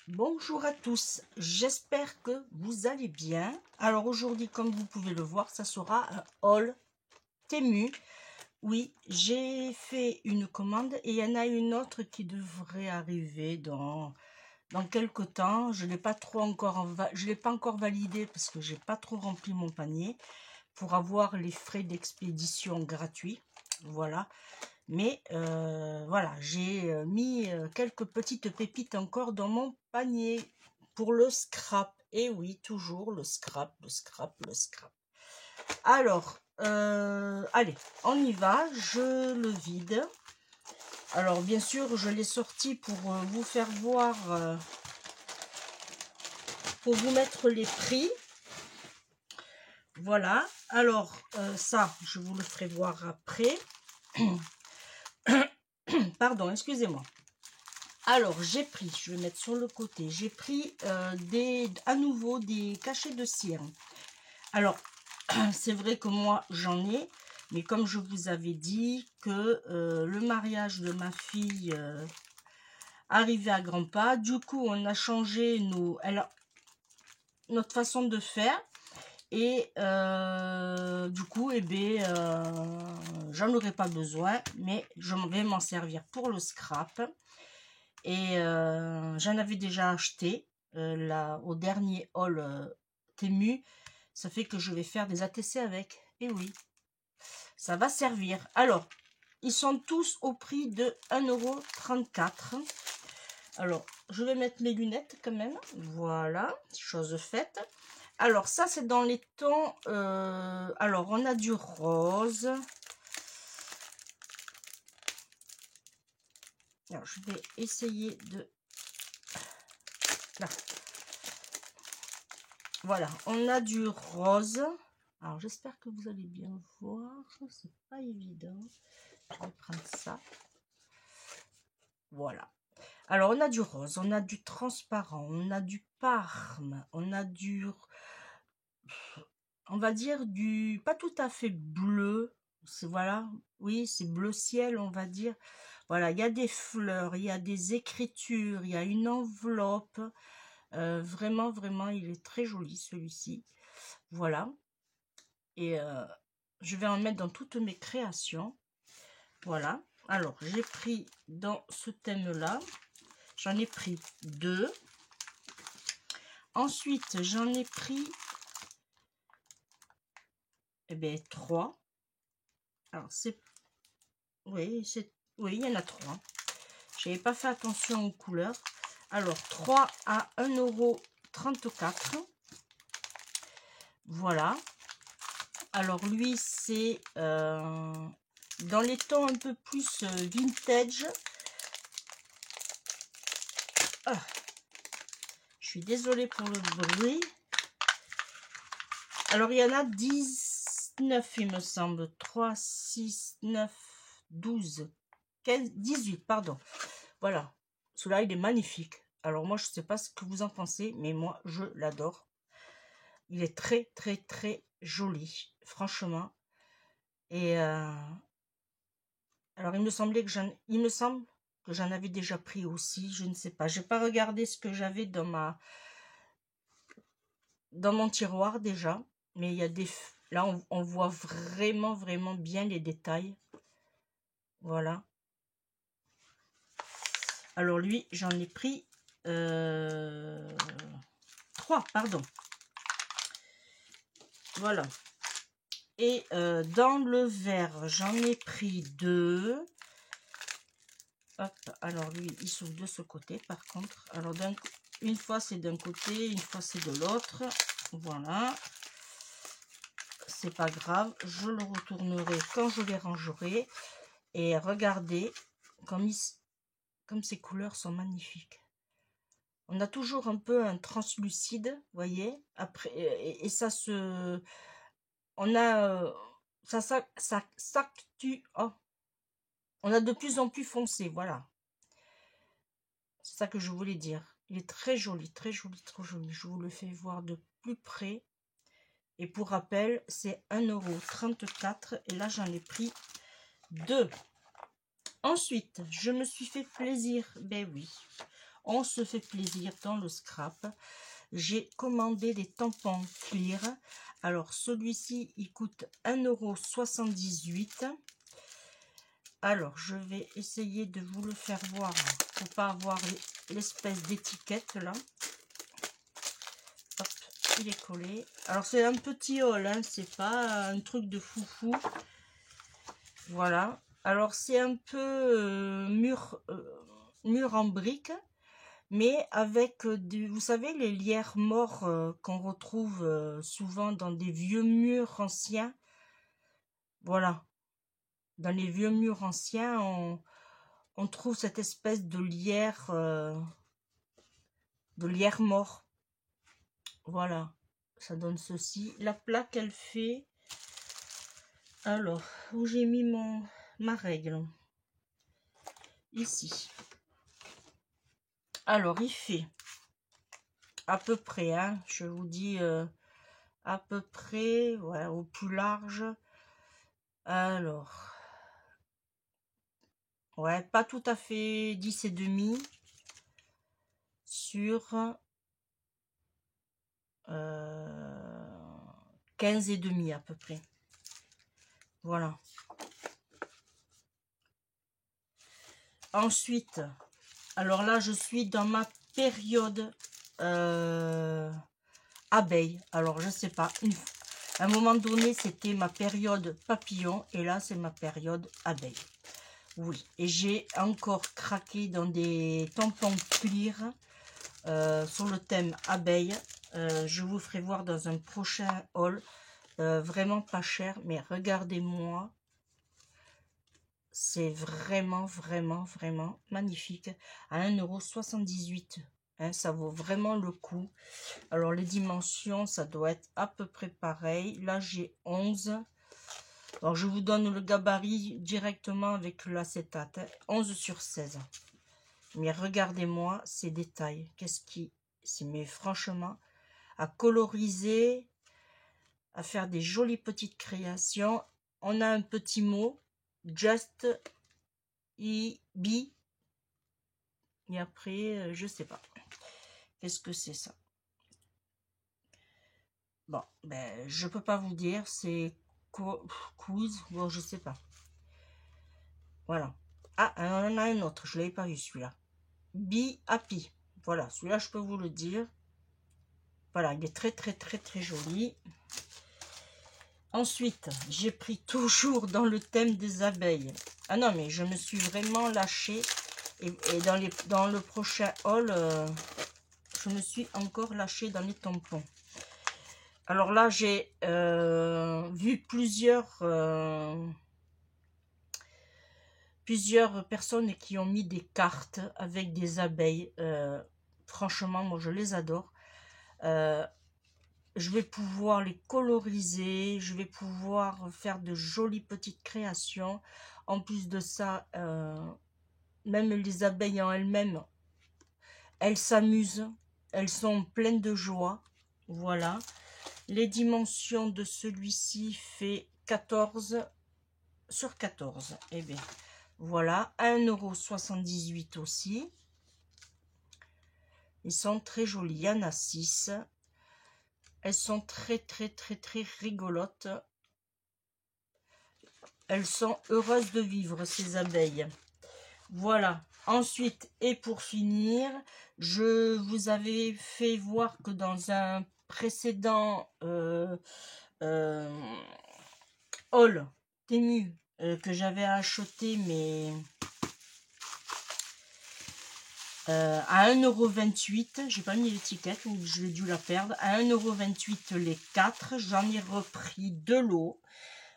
Bonjour à tous, j'espère que vous allez bien. Alors aujourd'hui, comme vous pouvez le voir, ça sera un haul Temu. Oui, j'ai fait une commande et il y en a une autre qui devrait arriver dans quelques temps. Je l'ai pas encore validé parce que j'ai pas trop rempli mon panier pour avoir les frais d'expédition gratuits. Voilà. Mais voilà, j'ai mis quelques petites pépites encore dans mon panier pour le scrap. Et oui, toujours le scrap. Alors, allez, on y va. Je le vide. Alors, bien sûr, je l'ai sorti pour vous faire voir, pour vous mettre les prix. Voilà. Alors, ça, je vous le ferai voir après. Pardon, excusez-moi. Alors, j'ai pris, je vais mettre sur le côté, j'ai pris à nouveau des cachets de cire. Alors, c'est vrai que moi, j'en ai, mais comme je vous avais dit que le mariage de ma fille arrivait à grands pas, du coup, on a changé notre façon de faire. Et du coup, eh bien, j'en aurais pas besoin, mais je vais m'en servir pour le scrap. Et j'en avais déjà acheté au dernier haul Temu. Ça fait que je vais faire des ATC avec. Et oui, ça va servir. Alors, ils sont tous au prix de 1,34 €. Alors, je vais mettre mes lunettes quand même. Voilà, chose faite. Alors, ça, c'est dans les tons... alors, on a du rose. Alors, je vais essayer de... Là. Voilà, on a du rose. Alors, j'espère que vous allez bien voir. C'est pas évident. Je vais prendre ça. Voilà. Alors, on a du rose, on a du transparent, on a du parme, on a du... On va dire du... Pas tout à fait bleu. Voilà. Oui, c'est bleu ciel, on va dire. Voilà, il y a des fleurs, il y a des écritures, il y a une enveloppe. Vraiment, vraiment, il est très joli celui-ci. Voilà. Et je vais en mettre dans toutes mes créations. Voilà. Alors, j'ai pris dans ce thème-là, j'en ai pris 2. Ensuite, j'en ai pris 3. Alors, oui, il y en a 3. Je n'avais pas fait attention aux couleurs. Alors, 3 à 1,34 €. Voilà. Alors, lui, c'est dans les tons un peu plus vintage. Ah, je suis désolée pour le bruit. Alors, il y en a 19, il me semble. 3, 6, 9, 12, 15, 18, pardon. Voilà. Celui-là, il est magnifique. Alors, moi, je ne sais pas ce que vous en pensez, mais moi, je l'adore. Il est très, très, très joli, franchement. Et alors, il me semble que j'en avais déjà pris aussi. Je ne sais pas. Je n'ai pas regardé ce que j'avais dans mon tiroir déjà. Mais il y a des... Là, on voit vraiment, vraiment bien les détails. Voilà. Alors, lui, j'en ai pris 3, pardon. Voilà. Et dans le vert, j'en ai pris 2. Hop, alors lui, il s'ouvre de ce côté par contre. Alors, une fois c'est d'un côté, une fois c'est de l'autre. Voilà. C'est pas grave, je le retournerai quand je les rangerai. Et regardez comme ces couleurs sont magnifiques. On a toujours un peu un translucide, vous voyez. Après, et ça se... On a... ça s'actue. Oh, on a de plus en plus foncé, voilà. C'est ça que je voulais dire. Il est très joli, très joli, trop joli. Je vous le fais voir de plus près. Et pour rappel, c'est 1,34 €. Et là, j'en ai pris 2. Ensuite, je me suis fait plaisir. Ben oui. On se fait plaisir dans le scrap. J'ai commandé des tampons clear. Alors, celui-ci, il coûte 1,78 €. Alors, je vais essayer de vous le faire voir pour pas avoir l'espèce d'étiquette là. Hop, il est collé. Alors, c'est un petit haul, hein, c'est pas un truc de foufou. Voilà. Alors, c'est un peu mur en briques, mais avec vous savez, les lierres morts qu'on retrouve souvent dans des vieux murs anciens. Voilà. Dans les vieux murs anciens, on trouve cette espèce de lierre mort. Voilà. Ça donne ceci. La plaque, elle fait... Alors, où j'ai mis ma règle? Ici. Alors, il fait à peu près, hein, je vous dis à peu près, ouais, au plus large. Alors, ouais, pas tout à fait 10,5 sur 15,5 à peu près. Voilà. Ensuite, alors là, je suis dans ma période abeille. Alors, je sais pas. À un moment donné, c'était ma période papillon. Et là, c'est ma période abeille. Oui. Et j'ai encore craqué dans des tampons clear sur le thème abeille. Je vous ferai voir dans un prochain haul. Vraiment pas cher. Mais regardez-moi. C'est vraiment, vraiment, vraiment magnifique. À 1,78 €. Hein, ça vaut vraiment le coup. Alors, les dimensions, ça doit être à peu près pareil. Là, j'ai 11. Alors, je vous donne le gabarit directement avec l'acétate. 11 sur 16. Mais regardez-moi ces détails. Qu'est-ce qui... Mais franchement, à coloriser, à faire des jolies petites créations. On a un petit mot. Just be. Et après, je sais pas. Qu'est-ce que c'est ça? Bon, ben, je peux pas vous dire. C'est quiz. Bon, je sais pas. Voilà. Ah, on en a un autre. Je l'avais pas vu celui-là. Be happy. Voilà, celui-là, je peux vous le dire. Voilà, il est très, très, très, très joli. Ensuite, j'ai pris toujours dans le thème des abeilles. Ah non, mais je me suis vraiment lâchée. Et dans le prochain haul, je me suis encore lâchée dans les tampons. Alors là, j'ai vu plusieurs personnes qui ont mis des cartes avec des abeilles. Franchement, moi, je les adore. Je vais pouvoir les coloriser. Je vais pouvoir faire de jolies petites créations. En plus de ça, même les abeilles en elles-mêmes, elles s'amusent. Elles sont pleines de joie. Voilà. Les dimensions de celui-ci fait 14 sur 14. Eh bien, voilà. 1,78 € aussi. Ils sont très jolis. Il y en a 6. Elles sont très, très, très, très rigolotes. Elles sont heureuses de vivre, ces abeilles. Voilà. Ensuite, et pour finir, je vous avais fait voir que dans un précédent haul Temu que j'avais acheté, mais à 1,28 €, j'ai pas mis l'étiquette ou je l'ai dû la perdre. À 1,28 € les 4, j'en ai repris 2 lots.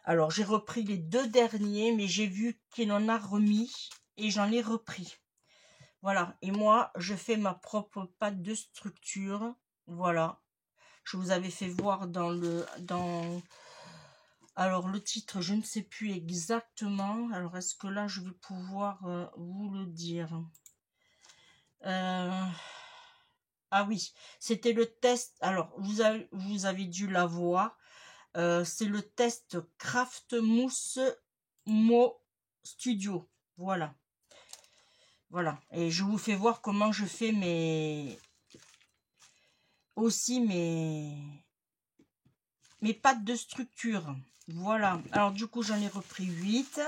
Alors j'ai repris les 2 derniers, mais j'ai vu qu'il en a remis et j'en ai repris. Voilà, et moi je fais ma propre pâte de structure. Voilà, je vous avais fait voir alors le titre, je ne sais plus exactement. Alors est-ce que là je vais pouvoir vous le dire? Ah oui, c'était le test. Alors vous avez dû l'avoir. C'est le test Craft Mousse Mo Studio. Voilà. Voilà. Et je vous fais voir comment je fais aussi mes pattes de structure. Voilà. Alors du coup, j'en ai repris 8.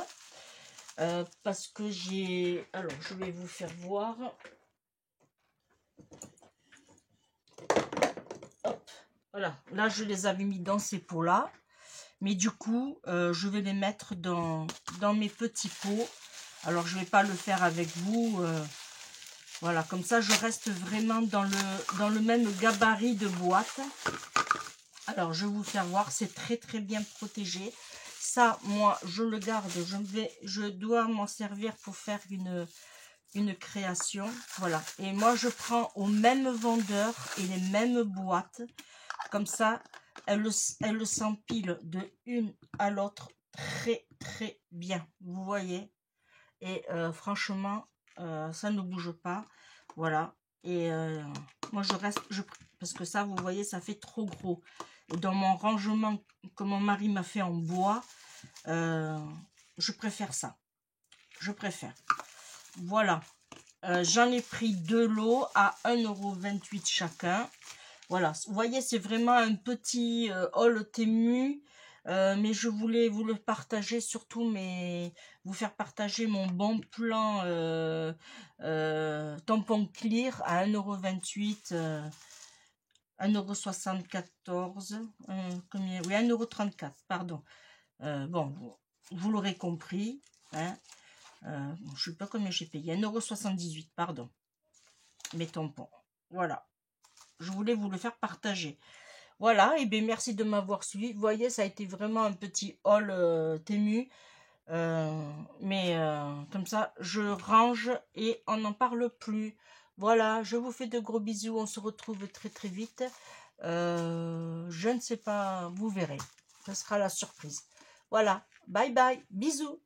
Parce que j'ai... Alors, je vais vous faire voir. Hop. Voilà. Là, je les avais mis dans ces pots-là. Mais du coup, je vais les mettre dans mes petits pots. Alors, je ne vais pas le faire avec vous. Voilà, comme ça, je reste vraiment dans le même gabarit de boîte. Alors, je vais vous faire voir. C'est très, très bien protégé. Ça, moi, je le garde. Je dois m'en servir pour faire une création. Voilà. Et moi, je prends au même vendeur et les mêmes boîtes. Comme ça, elle s'empile de une à l'autre très très bien. Vous voyez. Et franchement, ça ne bouge pas. Voilà. Et moi, parce que ça, vous voyez, ça fait trop gros. Et dans mon rangement que mon mari m'a fait en bois, je préfère ça. Je préfère. Voilà. J'en ai pris 2 lots à 1,28 € chacun. Voilà, vous voyez, c'est vraiment un petit haul Temu. Mais je voulais vous le partager, surtout vous faire partager mon bon plan tampon clear à 1,28 €, 1,74 €, combien? Oui, 1,34 €, pardon. Bon, vous l'aurez compris. Hein. Je ne sais pas combien j'ai payé. 1,78 €, pardon. Mes tampons. Voilà. Je voulais vous le faire partager. Voilà, et bien merci de m'avoir suivi. Vous voyez, ça a été vraiment un petit haul Temu. Mais comme ça, je range et on n'en parle plus. Voilà, je vous fais de gros bisous. On se retrouve très très vite. Je ne sais pas, vous verrez. Ce sera la surprise. Voilà, bye bye, bisous.